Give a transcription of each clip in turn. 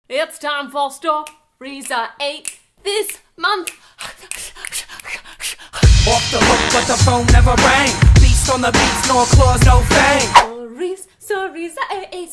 It's time for stories I ate this month. Off the hook, but the phone never rang. Beast on the beats, no claws, no fang. Stories I ate,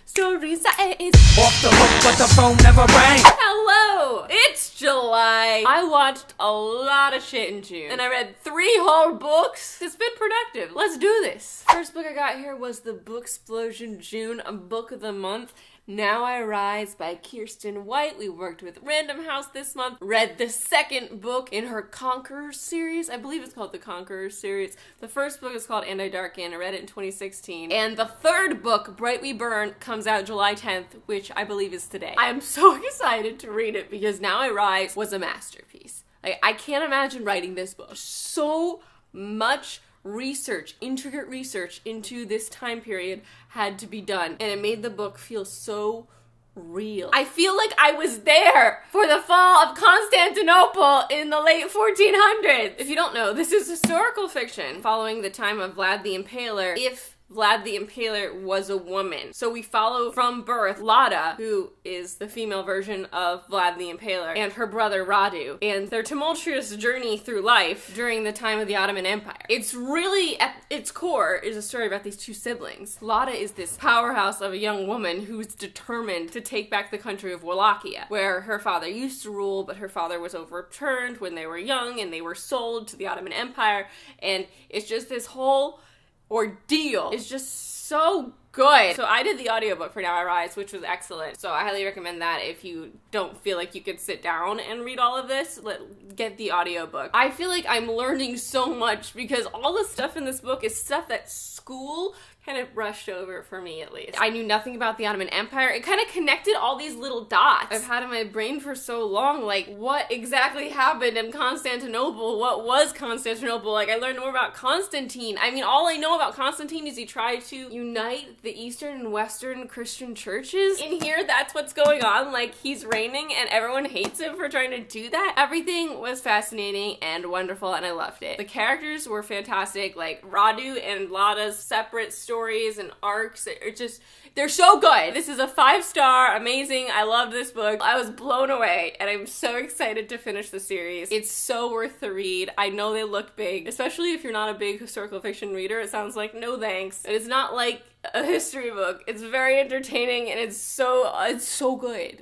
stories I ate. Off the hook, but the phone never rang. Hello, it's July. I watched a lot of shit in June, and I read 3 whole books. It's been productive. Let's do this. First book I got here was the BOOKSPLOSION June Book of the Month. Now I Rise by Kiersten White. We worked with Random House this month. Read the second book in her Conquerors series. I believe it's called the Conquerors series. The first book is called And I Darken. I read it in 2016. And the third book, Bright We Burn, comes out July 10th, which I believe is today. I am so excited to read it because Now I Rise was a masterpiece. I can't imagine writing this book. So much research, intricate research into this time period had to be done, and it made the book feel so real. I feel like I was there for the fall of Constantinople in the late 1400s. If you don't know, this is historical fiction following the time of Vlad the Impaler, if Vlad the Impaler was a woman. So we follow from birth Lada, who is the female version of Vlad the Impaler, and her brother Radu, and their tumultuous journey through life during the time of the Ottoman Empire. It's really, at its core, is a story about these 2 siblings. Lada is this powerhouse of a young woman who's determined to take back the country of Wallachia, where her father used to rule, but her father was overturned when they were young, and they were sold to the Ottoman Empire, and it's just this whole ordeal. It's just so good. So I did the audiobook for Now I Rise, which was excellent. So I highly recommend that if you don't feel like you could sit down and read all of this, get the audiobook. I feel like I'm learning so much because all the stuff in this book is stuff that school kind of brushed over for me, at least. I knew nothing about the Ottoman Empire. It kind of connected all these little dots I've had in my brain for so long, like what exactly happened in Constantinople? What was Constantinople? Like, I learned more about Constantine. I mean, all I know about Constantine is he tried to unite the Eastern and Western Christian churches. In here, that's what's going on. Like, he's reigning and everyone hates him for trying to do that. Everything was fascinating and wonderful, and I loved it. The characters were fantastic, like Radu and Lada's separate stories and arcs. They're so good. This is a 5-star, amazing. I loved this book. I was blown away, and I'm so excited to finish the series. It's so worth the read. I know they look big, especially if you're not a big historical fiction reader. It sounds like no thanks. It's not like a history book. It's very entertaining, and it's so good.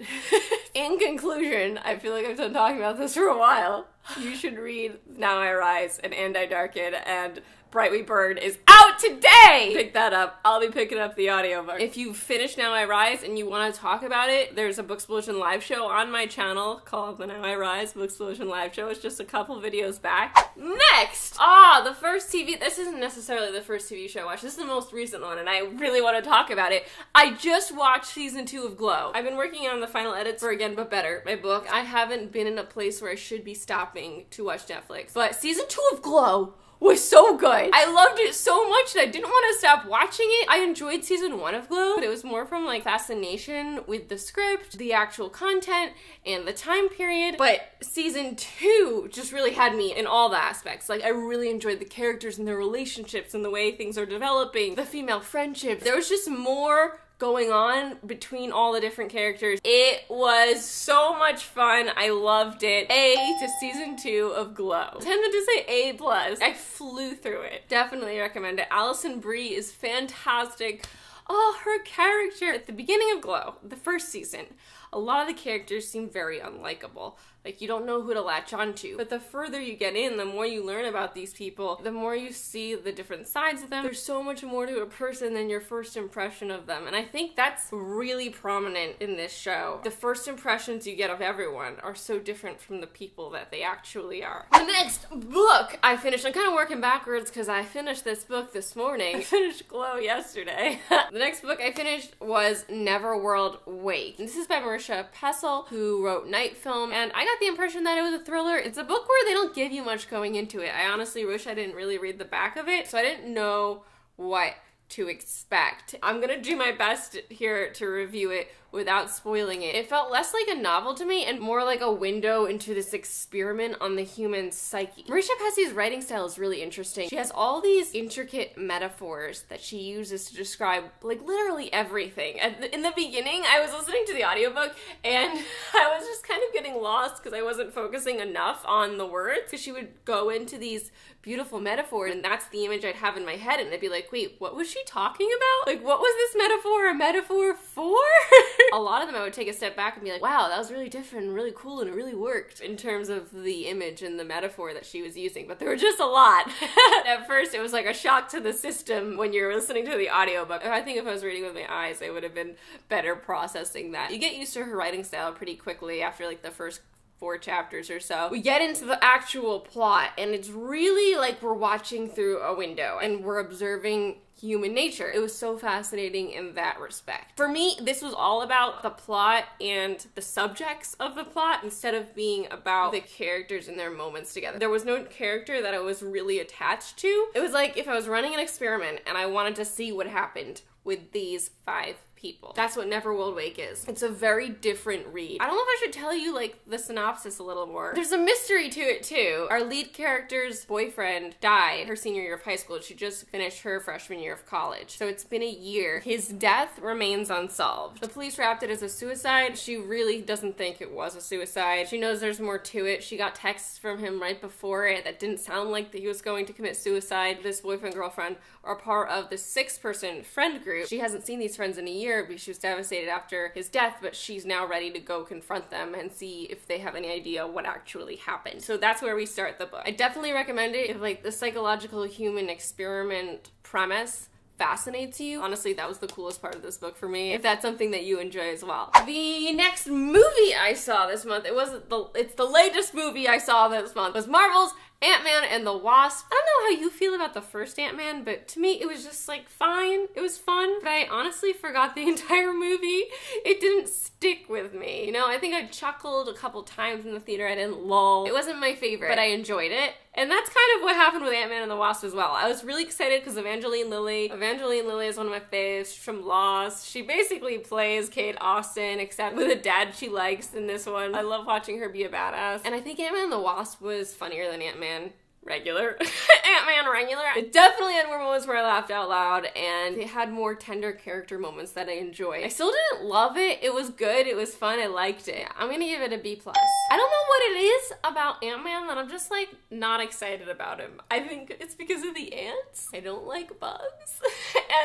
In conclusion, I feel like I've been talking about this for a while. You should read Now I Rise and I Darken, and Bright We Burn is out today! Pick that up. I'll be picking up the audiobook. If you've finished Now I Rise and you want to talk about it, there's a BOOKSPLOSION live show on my channel called the Now I Rise BOOKSPLOSION live show. It's just a couple videos back. Next! The first TV, this isn't necessarily the first TV show I watched. This is the most recent one, and I really want to talk about it. I just watched season 2 of Glow. I've been working on the final edits for Again But Better, my book. I haven't been in a place where I should be stopping to watch Netflix, but season 2 of Glow was so good. I loved it so much that I didn't want to stop watching it. I enjoyed season 1 of Glow, but it was more from like fascination with the script, the actual content, and the time period. But season 2 just really had me in all the aspects. Like, I really enjoyed the characters and their relationships and the way things are developing, the female friendships. There was just more going on between all the different characters. It was so much fun. I loved it. A to season 2 of Glow. I'm tempted to say A+. I flew through it. Definitely recommend it. Alison Brie is fantastic. Oh, her character at the beginning of Glow, the first season, a lot of the characters seem very unlikable. Like, you don't know who to latch onto. But the further you get in, the more you learn about these people, the more you see the different sides of them. There's so much more to a person than your first impression of them. And I think that's really prominent in this show. The first impressions you get of everyone are so different from the people that they actually are. The next book I finished, I'm kind of working backwards because I finished this book this morning. I finished Glow yesterday. The next book I finished was NEVERWORLD Wake. And this is by MARISHA, PESSL, who wrote Night Film, and I got the impression that it was a thriller. It's a book where they don't give you much going into it. I honestly wish I didn't really read the back of it, so I didn't know what to expect. I'm gonna do my best here to review it without spoiling it. It felt less like a novel to me and more like a window into this experiment on the human psyche. Marisha Pessie's writing style is really interesting. She has all these intricate metaphors that she uses to describe like literally everything. In the beginning, I was listening to the audiobook and I was just kind of getting lost because I wasn't focusing enough on the words, because she would go into these beautiful metaphors and that's the image I'd have in my head, and I'd be like, wait, what was she talking about? Like, what was this metaphor a metaphor for? A lot of them I would take a step back and be like, wow, that was really different and really cool and it really worked in terms of the image and the metaphor that she was using, but there were just a lot. At first it was like a shock to the system when you're listening to the audiobook. I think if I was reading with my eyes, I would have been better processing that. You get used to her writing style pretty quickly after like the first 4 chapters or so. We get into the actual plot and it's really like we're watching through a window and we're observing human nature. It was so fascinating in that respect. For me, this was all about the plot and the subjects of the plot instead of being about the characters and their moments together. There was no character that I was really attached to. It was like if I was running an experiment and I wanted to see what happened with these 5 people. That's what Neverworld Wake is. It's a very different read. I don't know if I should tell you like the synopsis a little more. There's a mystery to it too. Our lead character's boyfriend died her senior year of high school. She just finished her freshman year of college. So it's been a year. His death remains unsolved. The police wrapped it as a suicide. She really doesn't think it was a suicide. She knows there's more to it. She got texts from him right before it that didn't sound like that he was going to commit suicide. This boyfriend, girlfriend are part of the 6-person friend group. She hasn't seen these friends in a year because she was devastated after his death, but she's now ready to go confront them and see if they have any idea what actually happened. So that's where we start the book. I definitely recommend it if like the psychological human experiment premise fascinates you. Honestly, that was the coolest part of this book for me, if that's something that you enjoy as well. The next movie I saw this month, it's the latest movie I saw this month, was Marvel's Ant-Man and the Wasp. I don't know how you feel about the first Ant-Man, but to me it was just like fine. It was fun, but I honestly forgot the entire movie. It didn't stick with me. You know, I think I chuckled a couple times in the theater. I didn't lull. It wasn't my favorite, but I enjoyed it. And that's kind of what happened with Ant-Man and the Wasp as well. I was really excited because Evangeline Lilly. Evangeline Lilly is one of my faves. She's from Lost. She basically plays Kate Austen, except with a dad she likes in this one. I love watching her be a badass. And I think Ant-Man and the Wasp was funnier than Ant-Man regular. Ant-Man regular. It definitely had more moments where I laughed out loud, and it had more tender character moments that I enjoyed. I still didn't love it. It was good. It was fun. I liked it. I'm gonna give it a B+. I don't know what it is about Ant-Man that I'm just like not excited about him. I think it's because of the ants. I don't like bugs.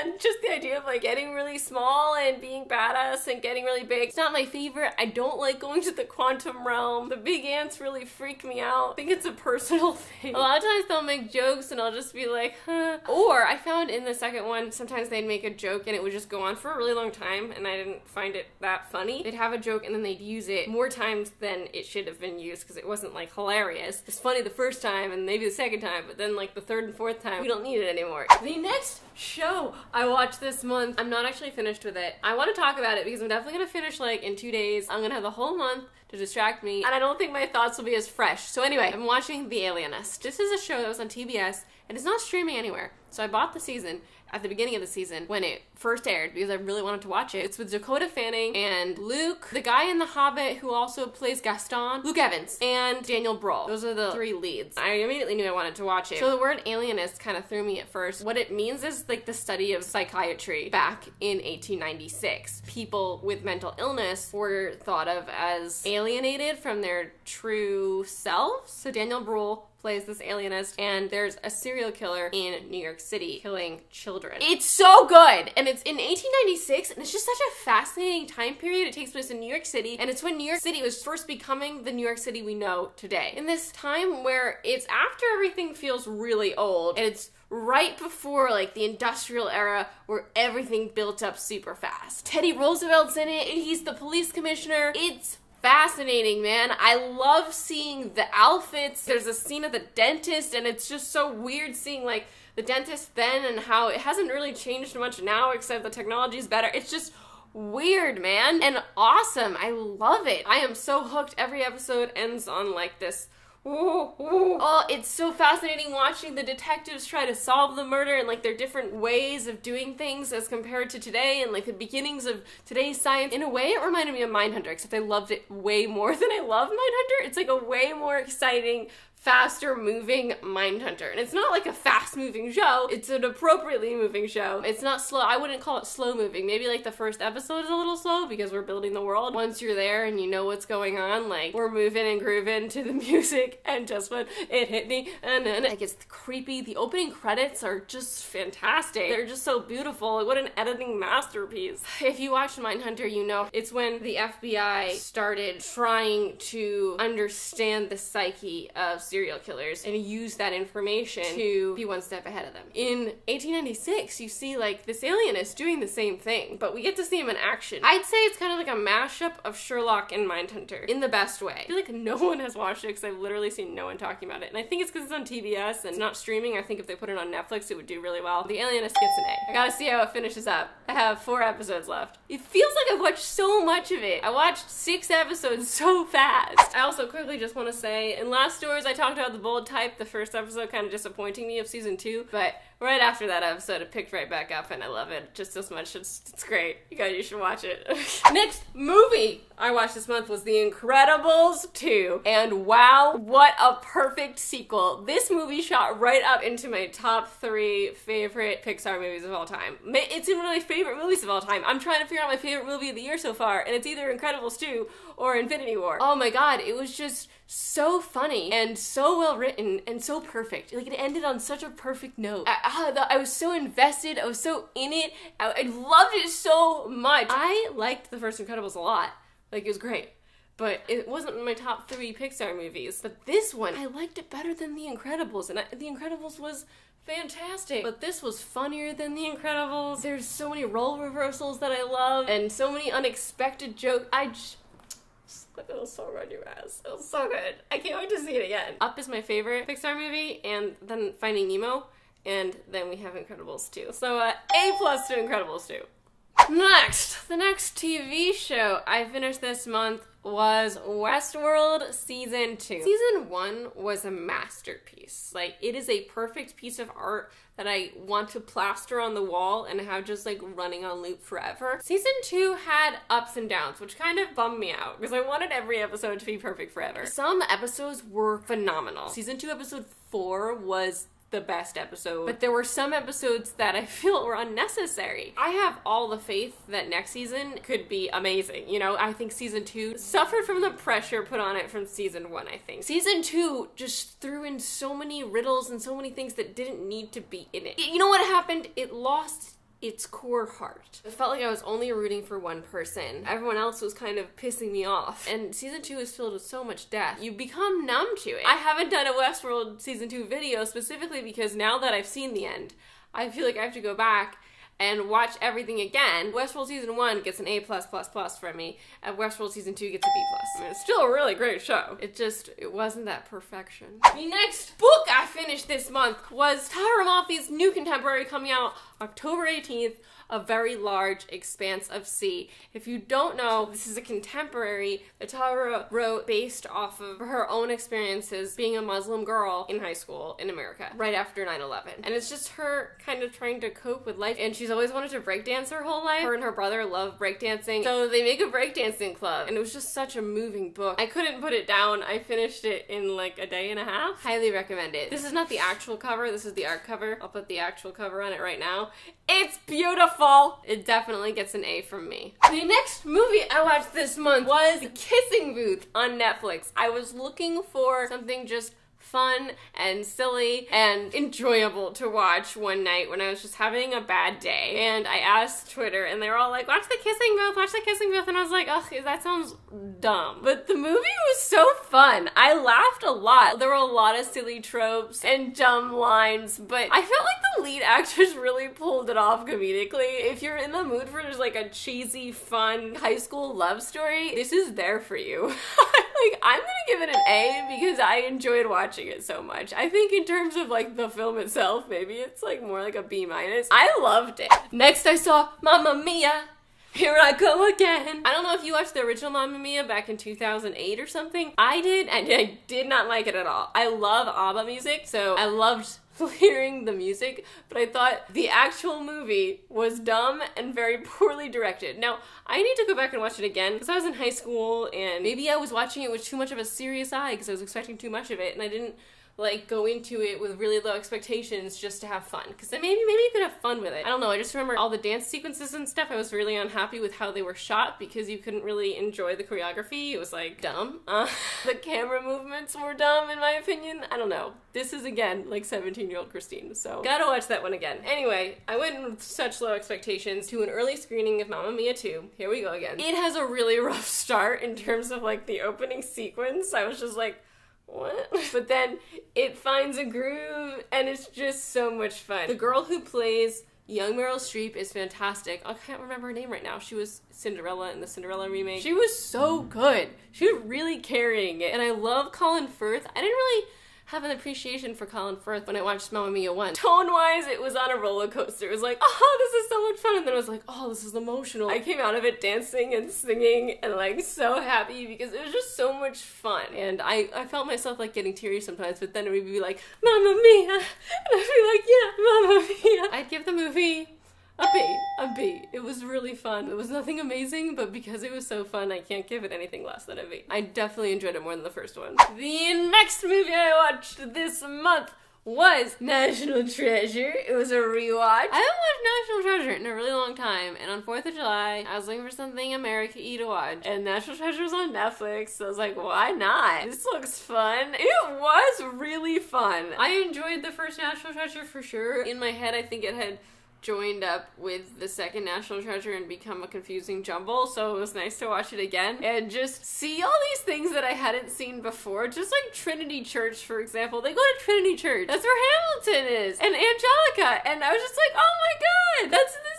And just the idea of like getting really small and being badass and getting really big. It's not my favorite. I don't like going to the quantum realm. The big ants really freak me out. I think it's a personal thing. A lot of times they'll make jokes and I'll just be like, huh. Or I found in the second one, sometimes they'd make a joke and it would just go on for a really long time and I didn't find it that funny. They'd have a joke and then they'd use it more times than it should have been used because it wasn't like hilarious. It's funny the first time and maybe the second time, but then like the third and fourth time, we don't need it anymore. The next show I watched this month, I'm not actually finished with it. I want to talk about it because I'm definitely gonna finish like in 2 days. I'm gonna have the whole month to distract me, and I don't think my thoughts will be as fresh. So anyway, I'm watching The Alienist. This is a show that was on TBS, and it's not streaming anywhere. So I bought the season at the beginning of the season when it first aired because I really wanted to watch it. It's with Dakota Fanning and Luke, the guy in The Hobbit who also plays Gaston, Luke Evans, and Daniel Bruhl. Those are the 3 leads. I immediately knew I wanted to watch it. So the word alienist kind of threw me at first. What it means is like the study of psychiatry back in 1896. People with mental illness were thought of as alienated from their true selves. So Daniel Bruhl plays this alienist, and there's a serial killer in New York City killing children. It's so good! And it's in 1896, and it's just such a fascinating time period. It takes place in New York City, and it's when New York City was first becoming the New York City we know today. In this time where it's after everything feels really old, and it's right before like the industrial era where everything built up super fast. Teddy Roosevelt's in it, and he's the police commissioner. It's fascinating, man. I love seeing the outfits. There's a scene of the dentist, and it's just so weird seeing like the dentist then and how it hasn't really changed much now except the technology's better. It's just weird, man, and awesome. I love it. I am so hooked. Every episode ends on like this Oh, it's so fascinating watching the detectives try to solve the murder and like their different ways of doing things as compared to today and like the beginnings of today's science. In a way, it reminded me of Mindhunter, except I loved it way more than I love Mindhunter. It's like a way more exciting, faster moving Mindhunter. And it's not like a fast moving show, it's an appropriately moving show. It's not slow. I wouldn't call it slow moving. Maybe like the first episode is a little slow because we're building the world. Once you're there and you know what's going on, like we're moving and grooving to the music, and just when it hit me, and then like it's creepy. The opening credits are just fantastic. They're just so beautiful. Like, what an editing masterpiece. If you watched Mindhunter, you know it's when the FBI started trying to understand the psyche of serial killers and use that information to be one step ahead of them. In 1896, you see like this alienist doing the same thing, but we get to see him in action. I'd say it's kind of like a mashup of Sherlock and Mindhunter in the best way. I feel like no one has watched it because I've literally seen no one talking about it, and I think it's because it's on TBS and it's not streaming. I think if they put it on Netflix, it would do really well. The Alienist gets an A. I gotta see how it finishes up. I have 4 episodes left. It feels like I've watched so much of it. I watched 6 episodes so fast. I also quickly just want to say, in Last Doors, I talked about The Bold Type, the first episode kind of disappointing me of season 2, but right after that episode, it picked right back up, and I love it just as much. It's great. You should watch it. Next movie I watched this month was The Incredibles 2, and wow, what a perfect sequel. This movie shot right up into my top 3 favorite Pixar movies of all time. It's in one of my favorite movies of all time. I'm trying to figure out my favorite movie of the year so far, and it's either Incredibles 2 or Infinity War. Oh my god, it was just so funny and so well written and so perfect. Like, it ended on such a perfect note. I was so invested. I was so in it. I loved it so much. I liked the first Incredibles a lot. Like, it was great. But it wasn't in my top 3 Pixar movies. But this one, I liked it better than The Incredibles. And The Incredibles was fantastic. But this was funnier than The Incredibles. There's so many role reversals that I love. And so many unexpected jokes. It was so run your ass. It was so good. I can't wait to see it again. Up is my favorite Pixar movie, and then Finding Nemo, and then we have Incredibles 2. So A+ to Incredibles 2. Next, the next TV show I finished this month was Westworld Season 2. Season 1 was a masterpiece. Like, it is a perfect piece of art that I want to plaster on the wall and have just like running on loop forever. Season 2 had ups and downs, which kind of bummed me out because I wanted every episode to be perfect forever. Some episodes were phenomenal. Season 2 episode 4 was the best episode, but there were some episodes that I feel were unnecessary. I have all the faith that next season could be amazing. You know, I think season 2 suffered from the pressure put on it from season 1, I think. Season 2 just threw in so many riddles and so many things that didn't need to be in it. You know what happened? It lost its core heart. It felt like I was only rooting for one person. Everyone else was kind of pissing me off. And season 2 is filled with so much death. You become numb to it. I haven't done a Westworld season 2 video specifically because now that I've seen the end, I feel like I have to go back and watch everything again. Westworld season 1 gets an A+++ from me, and Westworld season 2 gets a B+. I mean, it's still a really great show. It wasn't that perfection. The next book I finished this month was Tahereh Mafi's new contemporary coming out October 18th, A Very Large Expanse of Sea. If you don't know, this is a contemporary that Tahereh wrote based off of her own experiences being a Muslim girl in high school in America right after 9/11. And it's just her kind of trying to cope with life, and she's always wanted to breakdance her whole life. Her and her brother love breakdancing, so they make a breakdancing club, and it was just such a moving book. I couldn't put it down. I finished it in like a day and a half. Highly recommend it. This is not the actual cover, this is the art cover. I'll put the actual cover on it right now. It's beautiful! It definitely gets an A from me. The next movie I watched this month was The Kissing Booth on Netflix. I was looking for something just fun and silly and enjoyable to watch one night when I was just having a bad day. And I asked Twitter and they were all like, watch The Kissing Booth, watch The Kissing Booth. And I was like, ugh, that sounds dumb. But the movie was so fun. I laughed a lot. There were a lot of silly tropes and dumb lines, but I felt like the lead actors really pulled it off comedically. If you're in the mood for just like a cheesy, fun high school love story, this is there for you. Like, I'm gonna give it an A because I enjoyed watching it so much. I think in terms of like the film itself, maybe it's like more like a B-. I loved it. Next I saw Mamma Mia. Here I go again. I don't know if you watched the original Mamma Mia back in 2008 or something. I did, and I did not like it at all. I love ABBA music, so I loved hearing the music, but I thought the actual movie was dumb and very poorly directed. Now, I need to go back and watch it again because I was in high school and maybe I was watching it with too much of a serious eye because I was expecting too much of it and I didn't like go into it with really low expectations just to have fun, because then maybe you could have fun with it. I don't know, I just remember all the dance sequences and stuff. I was really unhappy with how they were shot because you couldn't really enjoy the choreography. It was like dumb. The camera movements were dumb in my opinion. I don't know. This is again like 17-year-old Christine, so gotta watch that one again. Anyway, I went in with such low expectations to an early screening of Mamma Mia 2. Here we go again. It has a really rough start in terms of like the opening sequence. I was just like, what? But then it finds a groove and it's just so much fun. The girl who plays young Meryl Streep is fantastic. I can't remember her name right now. She was Cinderella in the Cinderella remake. She was so good. She was really carrying it. And I love Colin Firth. I didn't really have an appreciation for Colin Firth when I watched Mamma Mia 1. Tone-wise, it was on a roller coaster. It was like, oh, this is so much fun. And then I was like, oh, this is emotional. I came out of it dancing and singing and like so happy because it was just so much fun. And I felt myself like getting teary sometimes, but then it would be like, Mamma Mia. And I'd be like, yeah, Mamma Mia. I'd give the movie a B. It was really fun. It was nothing amazing, but because it was so fun, I can't give it anything less than a B. I definitely enjoyed it more than the first one. The next movie I watched this month was National Treasure. It was a rewatch. I haven't watched National Treasure in a really long time, and on 4th of July, I was looking for something America-y to watch, and National Treasure was on Netflix, so I was like, why not? This looks fun. It was really fun. I enjoyed the first National Treasure for sure. In my head, I think it had joined up with the second National Treasure and become a confusing jumble, so it was nice to watch it again and just see all these things that I hadn't seen before, just like Trinity Church, for example. They go to Trinity Church. That's where Hamilton is, and Angelica, and I was just like, oh my god, that's this.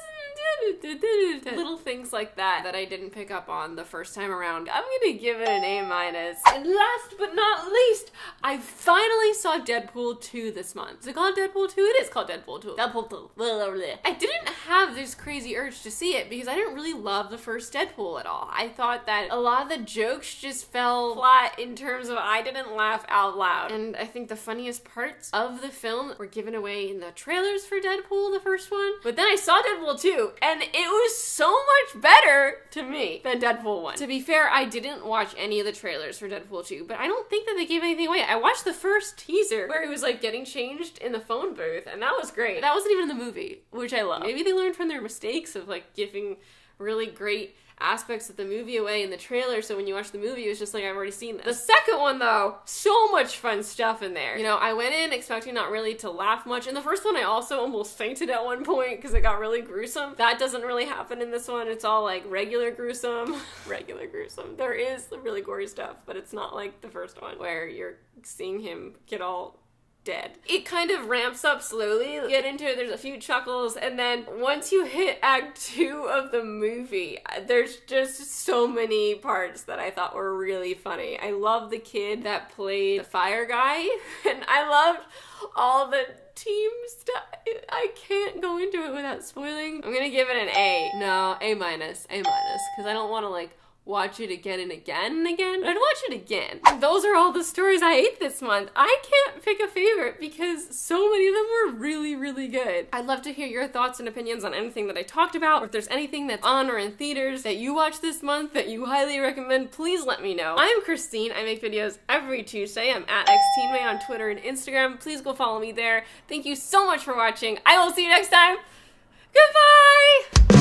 Little things like that I didn't pick up on the first time around. I'm gonna give it an A-. And last but not least, I finally saw Deadpool 2 this month. Is it called Deadpool 2? It is called Deadpool 2. Deadpool 2. I didn't have this crazy urge to see it because I didn't really love the first Deadpool at all. I thought that a lot of the jokes just fell flat in terms of I didn't laugh out loud. And I think the funniest parts of the film were given away in the trailers for Deadpool, the first one. But then I saw Deadpool 2, and it was so much better to me than Deadpool 1. To be fair, I didn't watch any of the trailers for Deadpool 2, but I don't think that they gave anything away. I watched the first teaser where he was like getting changed in the phone booth, and that was great. That wasn't even in the movie, which I love. Maybe they learned from their mistakes of like giving really great aspects of the movie away in the trailer, so when you watch the movie, it was just like, I've already seen this. The second one, though, so much fun stuff in there. You know, I went in expecting not really to laugh much. In the first one, I also almost fainted at one point because it got really gruesome. That doesn't really happen in this one. It's all like regular gruesome. Regular gruesome. There is really gory stuff, but it's not like the first one where you're seeing him get all dead. It kind of ramps up slowly. You get into it, there's a few chuckles, and then once you hit Act 2 of the movie, there's just so many parts that I thought were really funny. I love the kid that played the fire guy, and I loved all the team stuff. I can't go into it without spoiling. I'm gonna give it an A. No, A-, because I don't want to like watch it again and again and again. I'd watch it again. Those are all the stories I ate this month. I can't pick a favorite because so many of them were really, really good. I'd love to hear your thoughts and opinions on anything that I talked about, or if there's anything that's on or in theaters that you watched this month that you highly recommend, please let me know. I'm Christine. I make videos every Tuesday. I'm at XTeenMay on Twitter and Instagram. Please go follow me there. Thank you so much for watching. I will see you next time. Goodbye!